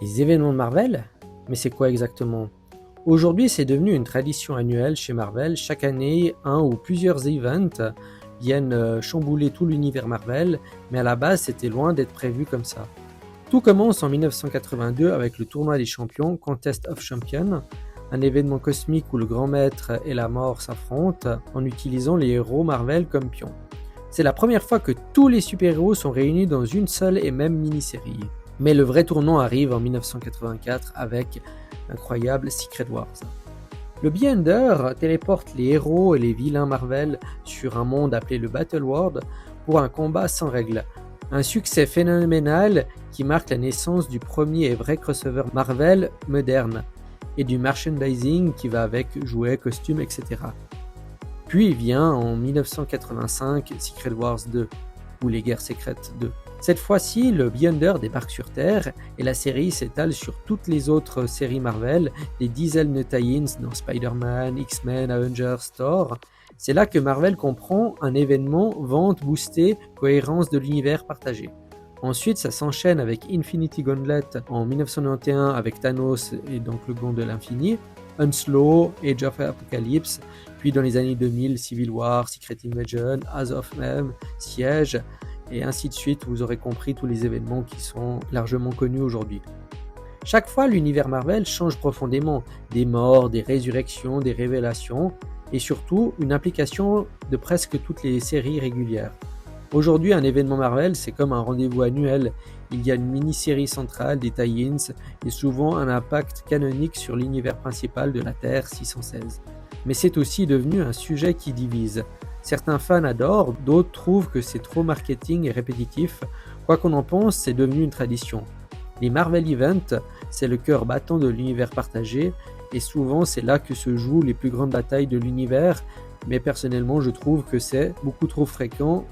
Les événements de Marvel? Mais c'est quoi exactement? Aujourd'hui, c'est devenu une tradition annuelle chez Marvel. Chaque année, un ou plusieurs events viennent chambouler tout l'univers Marvel, mais à la base, c'était loin d'être prévu comme ça. Tout commence en 1982 avec le tournoi des champions, Contest of Champions, un événement cosmique où le grand maître et la mort s'affrontent en utilisant les héros Marvel comme pions. C'est la première fois que tous les super-héros sont réunis dans une seule et même mini-série. Mais le vrai tournant arrive en 1984 avec l'incroyable Secret Wars. Le Beyonder téléporte les héros et les vilains Marvel sur un monde appelé le Battle World pour un combat sans règles. Un succès phénoménal qui marque la naissance du premier et vrai crossover Marvel moderne et du merchandising qui va avec jouets, costumes, etc. Puis vient en 1985 Secret Wars 2 ou les Guerres Secrètes 2. Cette fois-ci, le Beyonder débarque sur Terre et la série s'étale sur toutes les autres séries Marvel, des dizaines de tie-ins dans Spider-Man, X-Men, Avengers, Thor. C'est là que Marvel comprend un événement vente boostée, cohérence de l'univers partagé. Ensuite, ça s'enchaîne avec Infinity Gauntlet en 1991 avec Thanos et donc le gant de l'infini, Onslaught, Age of Apocalypse, puis dans les années 2000, Civil War, Secret Invasion, As of M, Siege, et ainsi de suite. Vous aurez compris tous les événements qui sont largement connus aujourd'hui. Chaque fois, l'univers Marvel change profondément, des morts, des résurrections, des révélations, et surtout une implication de presque toutes les séries régulières. Aujourd'hui, un événement Marvel, c'est comme un rendez-vous annuel. Il y a une mini-série centrale, des tie-ins, et souvent un impact canonique sur l'univers principal de la Terre 616. Mais c'est aussi devenu un sujet qui divise. Certains fans adorent, d'autres trouvent que c'est trop marketing et répétitif. Quoi qu'on en pense, c'est devenu une tradition. Les Marvel Events, c'est le cœur battant de l'univers partagé, et souvent c'est là que se jouent les plus grandes batailles de l'univers, mais personnellement je trouve que c'est beaucoup trop fréquent